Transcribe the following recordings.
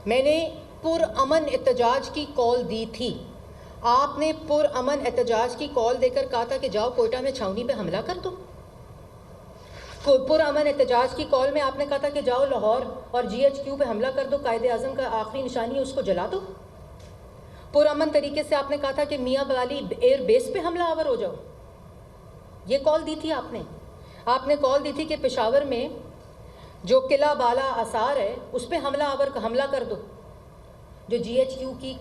میں نے پرامن احتجاج کی کال دی تھی. آپ نے پرامن احتجاج کی کال دے کر کہا تھا کہ جاؤ کوئٹہ میں چھاؤنی پہ حملہ کر دو. پرامن احتجاج کی کال میں آپ نے کہا تھا کہ جاؤ لاہور اور جی ایچ کیو پہ حملہ کر دو, قائد اعظم کا آخری نشانی ہے اس کو جلا دو. پرامن طریقے سے آپ نے کہا تھا کہ میاں والی ایئر بیس پہ حملہ آور ہو جاؤ. یہ کال دی تھی آپ نے. آپ نے کال دی تھی کہ پشاور میں جو قلعہ بالا آثار ہے اس پہ حملہ کر دو. جو جی ایچ کیو کی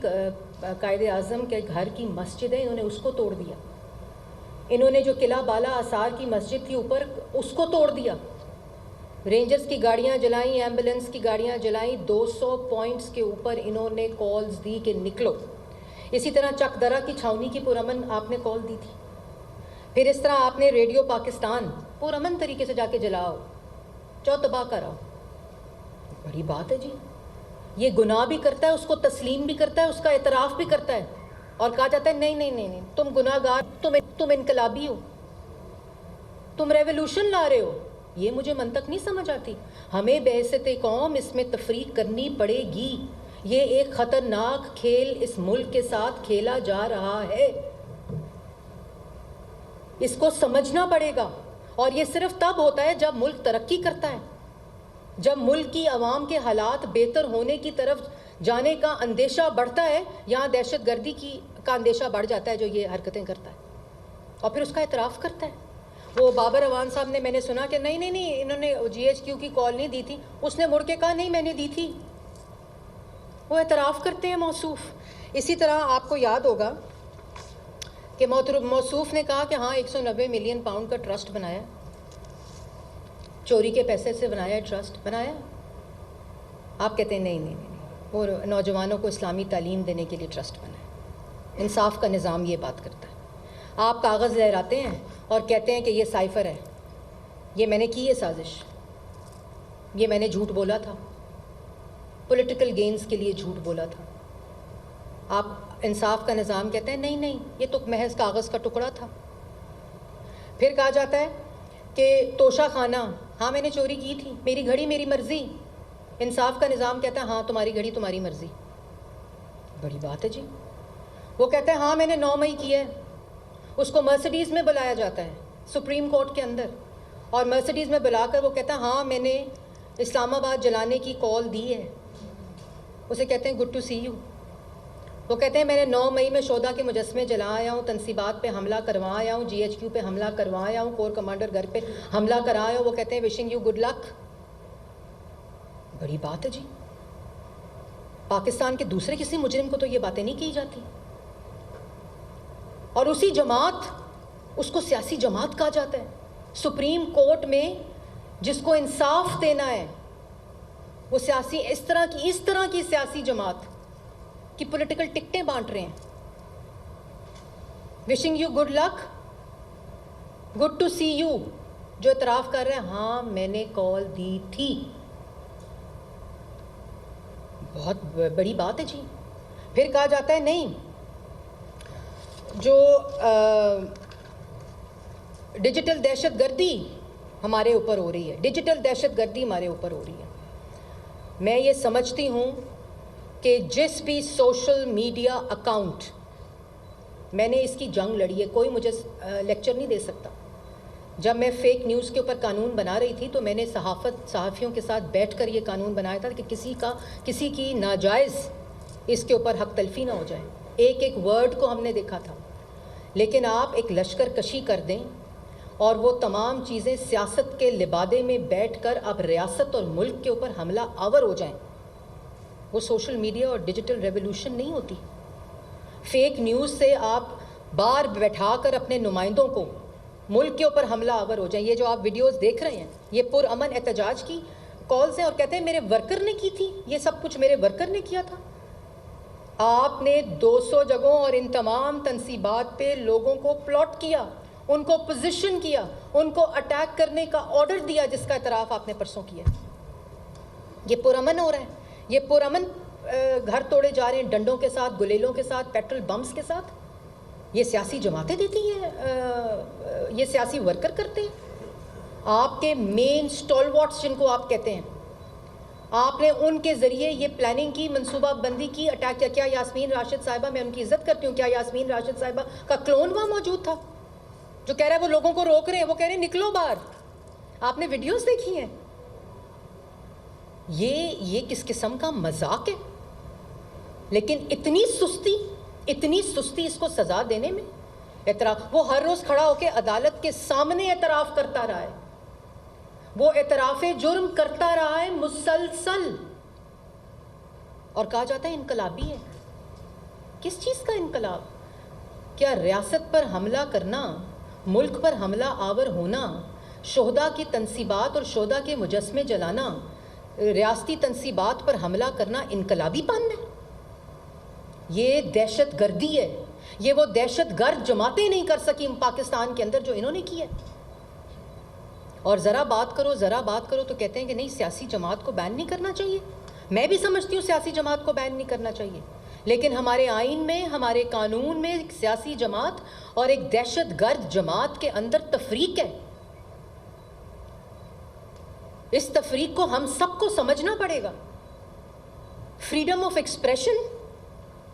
قائد اعظم کے گھر کی مسجد ہے انہوں نے اس کو توڑ دیا. انہوں نے جو قلعہ بالا آثار کی مسجد تھی اوپر اس کو توڑ دیا. رینجرز کی گاڑیاں جلائیں, ایمبولنس کی گاڑیاں جلائیں. 200 پوائنٹس کے اوپر انہوں نے کالز دی کہ نکلو. اسی طرح چک درہ کی چھاؤنی کی پرامن آپ نے کال دی تھی. پھر اس طرح آپ نے ریڈیو پاکستان پرامن طریقے سے جا کے جلاؤ, چو تباہ کراؤ. بڑی بات ہے جی. یہ گناہ بھی کرتا ہے, اس کو تسلیم بھی کرتا ہے, اس کا اعتراف بھی کرتا ہے, اور کہا جاتا ہے نہیں نہیں نہیں نہیں تم گناہ گار, تم انقلابی ہو, تم ریولوشن لا رہے ہو. یہ مجھے منطق نہیں سمجھ آتی. ہمیں بحیثیت قوم اس میں تفریق کرنی پڑے گی. یہ ایک خطرناک کھیل اس ملک کے ساتھ کھیلا جا رہا ہے, اس کو سمجھنا پڑے گا. اور یہ صرف تب ہوتا ہے جب ملک ترقی کرتا ہے, جب ملک کی عوام کے حالات بہتر ہونے کی طرف جانے کا اندیشہ بڑھتا ہے. یہاں دہشت گردی کا اندیشہ بڑھ جاتا ہے جو یہ حرکتیں کرتا ہے, اور پھر اس کا اعتراف کرتا ہے. وہ بابر اوان صاحب نے, میں نے سنا کہ نہیں نہیں نہیں انہوں نے جی ایچ کیو کی کال نہیں دی تھی. اس نے مڑ کے کہا نہیں میں نے دی تھی. وہ اعتراف کرتے ہیں موصوف. اسی طرح آپ کو یاد ہوگا کہ موصوف نے کہا کہ ہاں 190 ملین پاؤنڈ کا ٹرسٹ بنایا, چوری کے پیسے سے بنایا, ٹرسٹ بنایا. آپ کہتے ہیں نہیں نہیں نہیں, وہ نوجوانوں کو اسلامی تعلیم دینے کے لیے ٹرسٹ بنایا. انصاف کا نظام یہ بات کرتا ہے. آپ کاغذ لہراتے ہیں اور کہتے ہیں کہ یہ سائفر ہے, یہ میں نے کی ہے سازش, یہ میں نے جھوٹ بولا تھا, پولیٹیکل گینز کے لیے جھوٹ بولا تھا. آپ انصاف کا نظام کہتے ہیں نہیں نہیں یہ تو محض کاغذ کا ٹکڑا تھا. پھر کہا جاتا ہے کہ توشہ خانہ, ہاں میں نے چوری کی تھی, میری گھڑی میری مرضی. انصاف کا نظام کہتا ہے ہاں تمہاری گھڑی تمہاری مرضی. بڑی بات ہے جی. وہ کہتا ہے ہاں میں نے 9 مئی کی ہے. اس کو مرسڈیز میں بلایا جاتا ہے سپریم کورٹ کے اندر, اور مرسڈیز میں بلا کر وہ کہتا ہے ہاں میں نے اسلام آباد جلانے کی کال دی ہے. اسے کہتے ہیں گڈ ٹو سی یو. وہ کہتے ہیں میں نے 9 مئی میں شودا کے مجسمے جلا آیا ہوں, تنصیبات پہ حملہ کروا آیا ہوں, جی ایچ کیو پہ حملہ کروا آیا ہوں, کور کمانڈر گھر پہ حملہ کرا آیا ہوں. وہ کہتے ہیں وشنگ یو گڈ لک. بڑی بات ہے جی. پاکستان کے دوسرے کسی مجرم کو تو یہ باتیں نہیں کی جاتی. اور اسی جماعت, اس کو سیاسی جماعت کہا جاتا ہے. سپریم کورٹ میں جس کو انصاف دینا ہے وہ سیاسی اس طرح کی سیاسی جماعت کی پولیٹیکل ٹکٹیں بانٹ رہے ہیں. Wishing you good luck, good to see you, جو اعتراف کر رہے ہیں ہاں میں نے کال دی تھی. بہت بڑی بات ہے جی. پھر کہا جاتا ہے نہیں جو ڈیجیٹل دہشت گردی ہمارے اوپر ہو رہی ہے, ڈیجیٹل دہشت گردی ہمارے اوپر ہو رہی ہے. میں یہ سمجھتی ہوں کہ جس بھی سوشل میڈیا اکاؤنٹ, میں نے اس کی جنگ لڑی ہے, کوئی مجھے لیکچر نہیں دے سکتا. جب میں فیک نیوز کے اوپر قانون بنا رہی تھی تو میں نے صحافیوں کے ساتھ بیٹھ کر یہ قانون بنایا تھا کہ کسی کی ناجائز اس کے اوپر حق تلفی نہ ہو جائے. ایک ایک ورڈ کو ہم نے دیکھا تھا. لیکن آپ ایک لشکر کشی کر دیں اور وہ تمام چیزیں سیاست کے لبادے میں بیٹھ کر اب ریاست اور ملک کے اوپر حملہ آور ہو جائیں, وہ سوشل میڈیا اور ڈیجیٹل ریولوشن نہیں ہوتی. فیک نیوز سے آپ بار بیٹھا کر اپنے نمائندوں کو ملک کے اوپر حملہ آور ہو جائیں. یہ جو آپ ویڈیوز دیکھ رہے ہیں یہ پرامن احتجاج کی کالز ہیں, اور کہتے ہیں میرے ورکر نے کی تھی, یہ سب کچھ میرے ورکر نے کیا تھا. آپ نے 200 جگہوں اور ان تمام تنصیبات پہ لوگوں کو پلاٹ کیا, ان کو پوزیشن کیا, ان کو اٹیک کرنے کا آرڈر دیا, جس کا اعتراف آپ نے پرسوں کیا. یہ پرامن ہو رہا ہے. یہ پرامن گھر توڑے جا رہے ہیں ڈنڈوں کے ساتھ, گلیلوں کے ساتھ, پیٹرول بمز کے ساتھ. یہ سیاسی جماعتیں دیتی ہیں, یہ سیاسی ورکر کرتے ہیں. آپ کے مین سٹال واٹس جن کو آپ کہتے ہیں, آپ نے ان کے ذریعے یہ پلاننگ کی, منصوبہ بندی کی, اٹیک کیا. کیا یاسمین راشد صاحبہ, میں ان کی عزت کرتی ہوں, کیا یاسمین راشد صاحبہ کا کلون وہاں موجود تھا جو کہہ رہا ہے وہ لوگوں کو روک رہے ہیں, وہ کہہ رہے ہیں نکلو باہر؟ آپ نے ویڈیوز دیکھی ہیں. یہ کس قسم کا مذاق ہے؟ لیکن اتنی سستی اس کو سزا دینے میں. اعتراف, وہ ہر روز کھڑا ہو کے عدالت کے سامنے اعتراف کرتا رہا ہے, وہ اعتراف جرم کرتا رہا ہے مسلسل, اور کہا جاتا ہے انقلابی ہے. کس چیز کا انقلاب؟ کیا ریاست پر حملہ کرنا, ملک پر حملہ آور ہونا, شہداء کی تنصیبات اور شہداء کے مجسمے جلانا, ریاستی تنصیبات پر حملہ کرنا انقلابی پن ہے؟ یہ دہشت گردی ہے. یہ وہ دہشت گرد جماعتیں نہیں کر سکی پاکستان کے اندر جو انہوں نے کی ہے. اور ذرا بات کرو تو کہتے ہیں کہ نہیں سیاسی جماعت کو بین نہیں کرنا چاہیے. میں بھی سمجھتی ہوں سیاسی جماعت کو بین نہیں کرنا چاہیے, لیکن ہمارے آئین میں, ہمارے قانون میں ایک سیاسی جماعت اور ایک دہشت گرد جماعت کے اندر تفریق ہے. اس تفریق کو ہم سب کو سمجھنا پڑے گا. Freedom of expression,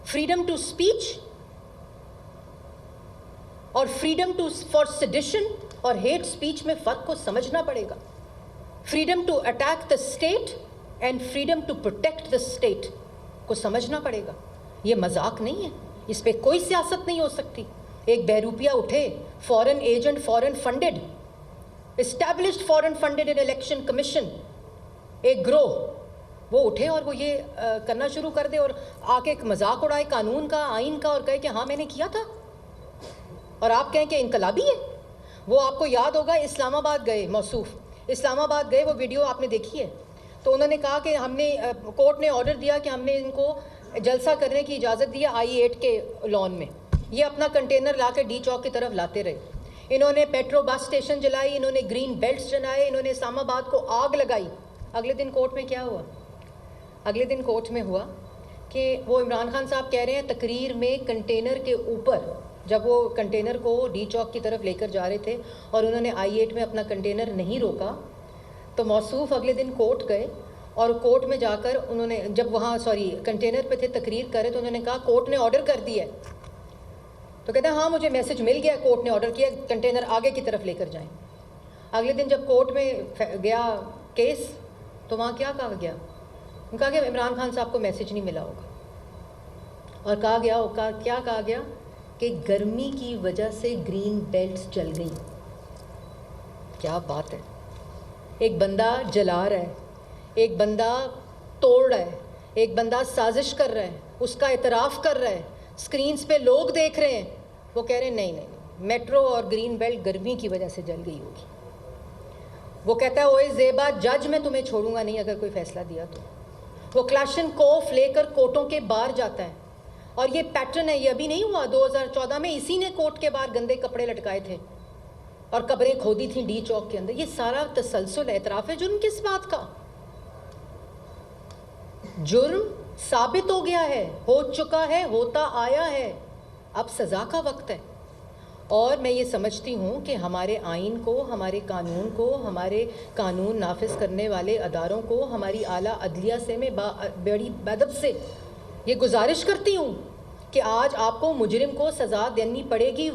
freedom to speech اور فریڈم فار سیڈیشن اور ہیٹ اسپیچ میں فرق کو سمجھنا پڑے گا. Freedom to attack the state and freedom to protect the state کو سمجھنا پڑے گا. یہ مذاق نہیں ہے, اس پہ کوئی سیاست نہیں ہو سکتی. ایک بہروپیہ اٹھے, فورن ایجنٹ, فورن فنڈڈ, اسٹیبلشڈ فورن فنڈڈ ان الیکشن کمیشن, ایک گروہ, وہ اٹھے اور وہ یہ کرنا شروع کر دے اور آ کے ایک مذاق اڑائے قانون کا, آئین کا, اور کہے کہ ہاں میں نے کیا تھا, اور آپ کہیں کہ انقلابی ہے. وہ آپ کو یاد ہوگا اسلام آباد گئے, موصوف اسلام آباد گئے, وہ ویڈیو آپ نے دیکھی ہے. تو انہوں نے کہا کہ ہم نے, کورٹ نے آرڈر دیا کہ ہم نے ان کو جلسہ کرنے کی اجازت دی I-8 کے لان میں. یہ اپنا کنٹینر لا کے ڈی چوک کی طرف لاتے رہے. انہوں نے پیٹرو بس اسٹیشن جلائی, انہوں نے گرین بیلٹس جلائے, انہوں نے اسلام آباد کو آگ لگائی. اگلے دن کورٹ میں کیا ہوا؟ اگلے دن کورٹ میں ہوا کہ وہ عمران خان صاحب کہہ رہے ہیں تقریر میں کنٹینر کے اوپر, جب وہ کنٹینر کو ڈی چوک کی طرف لے کر جا رہے تھے اور انہوں نے I-8 میں اپنا کنٹینر نہیں روکا, تو موصوف اگلے دن کورٹ گئے اور کورٹ میں جا کر انہوں نے, جب وہاں کنٹینر پہ تھے تقریر کرے, تو انہوں نے کہا کورٹ نے آرڈر کر دیا ہے. تو کہتے ہیں ہاں مجھے میسج مل گیا, کورٹ نے آرڈر کیا کنٹینر آگے کی طرف لے کر جائیں. اگلے دن جب کورٹ میں گیا کیس, تو وہاں کیا کہا گیا؟ کہا کہ عمران خان صاحب کو میسج نہیں ملا ہوگا, اور کہا گیا کیا کہا گیا کہ گرمی کی وجہ سے گرین بیلٹس جل گئیں. کیا بات ہے! ایک بندہ جلا رہا ہے, ایک بندہ توڑ رہا ہے, ایک بندہ سازش کر رہا ہے, اس کا اعتراف کر رہا ہے, سکرینز پہ لوگ دیکھ رہے ہیں, وہ کہہ رہے ہیں نہیں میٹرو اور گرین بیلٹ گرمی کی وجہ سے جل گئی ہوگی. وہ کہتا ہے اوے زیبا جج میں تمہیں چھوڑوں گا نہیں اگر کوئی فیصلہ دیا تو. وہ کلاشن کوف لے کر کوٹوں کے باہر جاتا ہے, اور یہ پیٹرن ہے, یہ ابھی نہیں ہوا, 2014 میں اسی نے کوٹ کے باہر گندے کپڑے لٹکائے تھے اور قبریں کھودی تھیں ڈی چوک کے اندر. یہ سارا تسلسل اعتراف ہے جرم کس بات کا؟ جرم ثابت ہو گیا ہے, ہو چکا ہے, ہوتا آیا ہے, اب سزا کا وقت ہے. اور میں یہ سمجھتی ہوں کہ ہمارے آئین کو, ہمارے قانون کو, ہمارے قانون نافذ کرنے والے اداروں کو, ہماری اعلیٰ عدلیہ سے میں بڑی ادب سے یہ گزارش کرتی ہوں کہ آج آپ کو مجرم کو سزا دینی پڑے گی,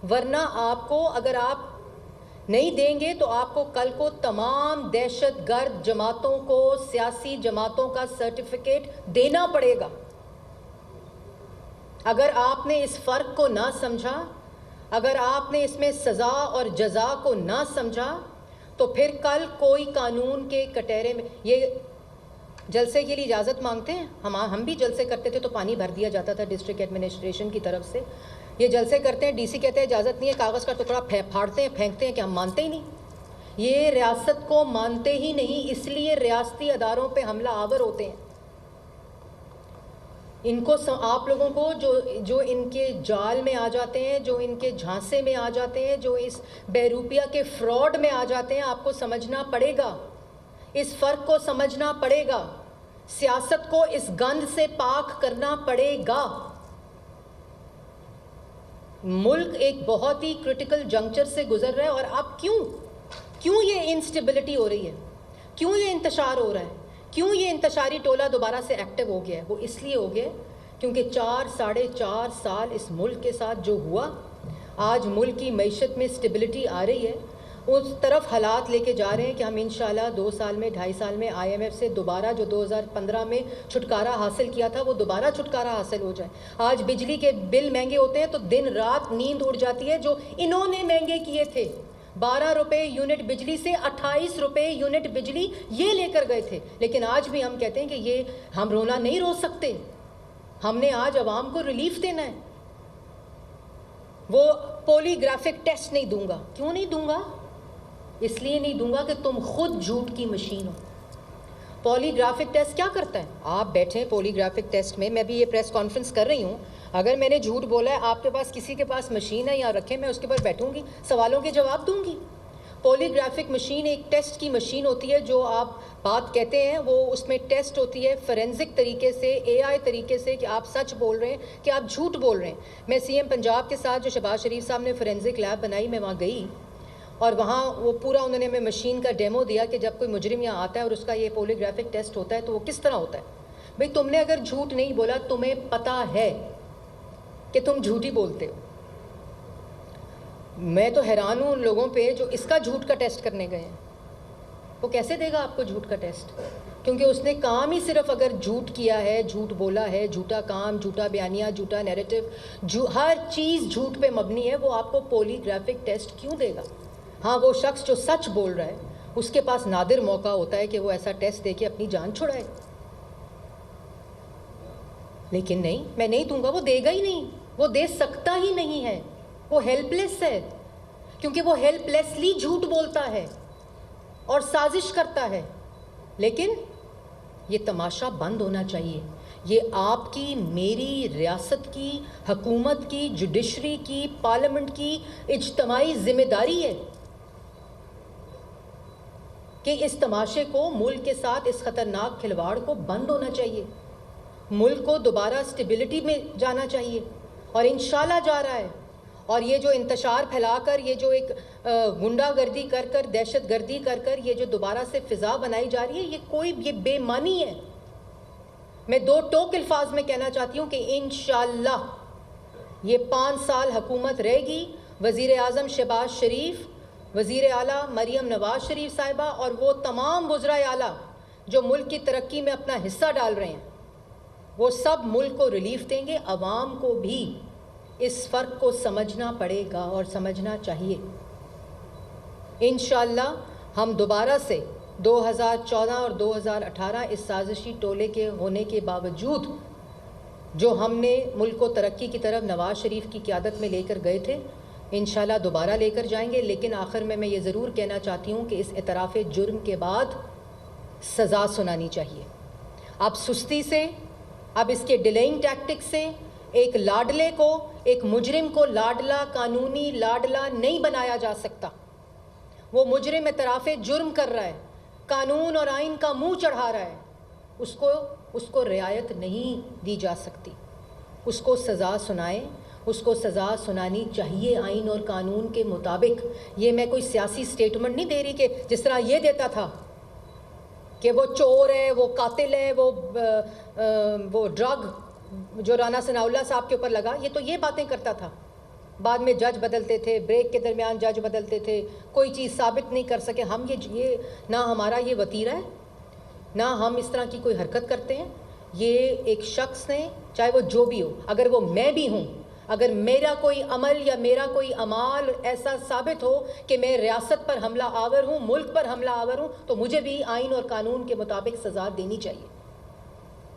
ورنہ آپ کو, اگر آپ نہیں دیں گے تو آپ کو کل کو تمام دہشت گرد جماعتوں کو, سیاسی جماعتوں کا سرٹیفکیٹ دینا پڑے گا. اگر آپ نے اس فرق کو نہ سمجھا, اگر آپ نے اس میں سزا اور جزا کو نہ سمجھا, تو پھر کل کوئی قانون کے کٹہرے میں, یہ جلسے کے لیے اجازت مانگتے ہیں, ہم بھی جلسے کرتے تھے تو پانی بھر دیا جاتا تھا ڈسٹرکٹ ایڈمنسٹریشن کی طرف سے. یہ جلسے کرتے ہیں, ڈی سی کہتے ہیں اجازت نہیں ہے, کاغذ کا ٹکڑا پھاڑتے ہیں, پھینکتے ہیں کہ ہم مانتے ہی نہیں. یہ ریاست کو مانتے ہی نہیں, اس لیے ریاستی اداروں پہ حملہ آور ہوتے ہیں. ان کو, آپ لوگوں کو جو ان کے جال میں آ جاتے ہیں, جو ان کے جھانسے میں آ جاتے ہیں, جو اس بہروپیہ کے فراڈ میں آ جاتے ہیں, آپ کو سمجھنا پڑے گا, اس فرق کو سمجھنا پڑے گا, سیاست کو اس گند سے پاک کرنا پڑے گا. ملک ایک بہت ہی کرٹیکل جنکچر سے گزر رہا ہے, اور اب کیوں یہ انسٹیبلٹی ہو رہی ہے؟ کیوں یہ انتشار ہو رہا ہے؟ کیوں یہ انتشاری ٹولہ دوبارہ سے ایکٹیو ہو گیا ہے؟ وہ اس لیے ہو گیا ہے کیونکہ 4-4.5 سال اس ملک کے ساتھ جو ہوا، آج ملک کی معیشت میں سٹیبلٹی آ رہی ہے، اس طرف حالات لے کے جا رہے ہیں کہ ہم انشاءاللہ 2 سال میں 2.5 سال میں IMF سے دوبارہ جو 2015 میں چھٹکارا حاصل کیا تھا وہ دوبارہ چھٹکارا حاصل ہو جائے۔ آج بجلی کے بل مہنگے ہوتے ہیں تو دن رات نیند اڑ جاتی ہے، جو انہوں نے مہنگے کیے تھے۔ 12 روپے یونٹ بجلی سے 28 روپے یونٹ بجلی یہ لے کر گئے تھے، لیکن آج بھی ہم کہتے ہیں کہ یہ ہم رونا نہیں رو سکتے، ہم نے آج عوام کو ریلیف دینا ہے۔ وہ پولی گرافک ٹیسٹ نہیں دوں گا۔ کیوں نہیں دوں گا؟ اس لیے نہیں دوں گا کہ تم خود جھوٹ کی مشین ہو۔ پولی گرافک ٹیسٹ کیا کرتا ہے؟ آپ بیٹھیں پولی گرافک ٹیسٹ میں بھی یہ پریس کانفرنس کر رہی ہوں، اگر میں نے جھوٹ بولا ہے، آپ کے پاس کسی کے پاس مشین ہے یا رکھیں، میں اس کے پر بیٹھوں گی، سوالوں کے جواب دوں گی۔ پولی گرافک مشین ایک ٹیسٹ کی مشین ہوتی ہے، جو آپ بات کہتے ہیں وہ اس میں ٹیسٹ ہوتی ہے فورینزک طریقے سے، AI طریقے سے، کہ آپ سچ بول رہے ہیں کہ آپ جھوٹ بول رہے ہیں۔ میں CM پنجاب کے ساتھ جو شہباز شریف صاحب نے فورینزک لیب بنائی، میں وہاں گئی اور وہاں وہ پورا انہوں نے ہمیں مشین کا ڈیمو دیا کہ جب کوئی مجرم یہاں آتا ہے اور اس کا یہ پولی گرافک ٹیسٹ ہوتا ہے تو وہ کس طرح ہوتا ہے۔ بھئی تم نے اگر جھوٹ نہیں بولا، تمہیں پتہ ہے کہ تم جھوٹ ہی بولتے ہو۔ میں تو حیران ہوں ان لوگوں پہ جو اس کا جھوٹ کا ٹیسٹ کرنے گئے ہیں۔ وہ کیسے دے گا آپ کو جھوٹ کا ٹیسٹ؟ کیونکہ اس نے کام ہی صرف اگر جھوٹ کیا ہے، جھوٹ بولا ہے، جھوٹا کام، جھوٹا بیانیہ، جھوٹا نیریٹو، ہر چیز جھوٹ پہ مبنی ہے، وہ آپ کو پولی گرافک ٹیسٹ کیوں دے گا؟ ہاں، وہ شخص جو سچ بول رہا ہے اس کے پاس نادر موقع ہوتا ہے کہ وہ ایسا ٹیسٹ دے کے اپنی جان چھڑائے، لیکن نہیں، میں نہیں دوں گا، وہ دے گا ہی نہیں، وہ دے سکتا ہی نہیں ہے، وہ ہیلپ لیس ہے، کیونکہ وہ ہیلپ لیسلی جھوٹ بولتا ہے اور سازش کرتا ہے۔ لیکن یہ تماشا بند ہونا چاہیے۔ یہ آپ کی، میری، ریاست کی، حکومت کی، جوڈیشری کی، پارلیمنٹ کی اجتماعی ذمہ داری ہے کہ اس تماشے کو، ملک کے ساتھ اس خطرناک کھلواڑ کو بند ہونا چاہیے۔ ملک کو دوبارہ سٹیبلٹی میں جانا چاہیے، اور انشاءاللہ جا رہا ہے۔ اور یہ جو انتشار پھیلا کر، یہ جو ایک غنڈہ گردی کر کر، دہشت گردی کر کر یہ جو دوبارہ سے فضا بنائی جا رہی ہے، یہ بے معنی ہے۔ میں 2 ٹوک الفاظ میں کہنا چاہتی ہوں کہ انشاءاللہ یہ 5 سال حکومت رہے گی، وزیر اعظم شہباز شریف، وزیر اعلیٰ مریم نواز شریف صاحبہ، اور وہ تمام وزرائے اعلیٰ جو ملک کی ترقی میں اپنا حصہ ڈال رہے ہیں، وہ سب ملک کو ریلیف دیں گے۔ عوام کو بھی اس فرق کو سمجھنا پڑے گا اور سمجھنا چاہیے۔ انشاءاللہ ہم دوبارہ سے 2014 اور 2018 اس سازشی ٹولے کے ہونے کے باوجود، جو ہم نے ملک کو ترقی کی طرف نواز شریف کی قیادت میں لے کر گئے تھے، انشاءاللہ دوبارہ لے کر جائیں گے۔ لیکن آخر میں یہ ضرور کہنا چاہتی ہوں کہ اس اعتراف جرم کے بعد سزا سنانی چاہیے۔ اب سستی سے، اب اس کے ڈیلینگ ٹیکٹک سے ایک لاڈلے کو، ایک مجرم کو لاڈلا، قانونی لاڈلا نہیں بنایا جا سکتا۔ وہ مجرم اعتراف جرم کر رہا ہے، قانون اور آئین کا منہ چڑھا رہا ہے، اس کو رعایت نہیں دی جا سکتی۔ اس کو سزا سنائیں، اس کو سزا سنانی چاہیے آئین اور قانون کے مطابق۔ یہ میں کوئی سیاسی سٹیٹمنٹ نہیں دے رہی کہ جس طرح یہ دیتا تھا کہ وہ چور ہے، وہ قاتل ہے، وہ ڈرگ جو رانا ثناء اللہ صاحب کے اوپر لگا، یہ تو یہ باتیں کرتا تھا۔ بعد میں جج بدلتے تھے، بریک کے درمیان جج بدلتے تھے، کوئی چیز ثابت نہیں کر سکے۔ ہم یہ نہ ہمارا یہ وتیرہ ہے، نہ ہم اس طرح کی کوئی حرکت کرتے ہیں۔ یہ ایک شخص نے، چاہے وہ جو بھی ہو، اگر وہ میں بھی ہوں، اگر میرا کوئی عمل یا میرا کوئی اعمال ایسا ثابت ہو کہ میں ریاست پر حملہ آور ہوں، ملک پر حملہ آور ہوں، تو مجھے بھی آئین اور قانون کے مطابق سزا دینی چاہیے۔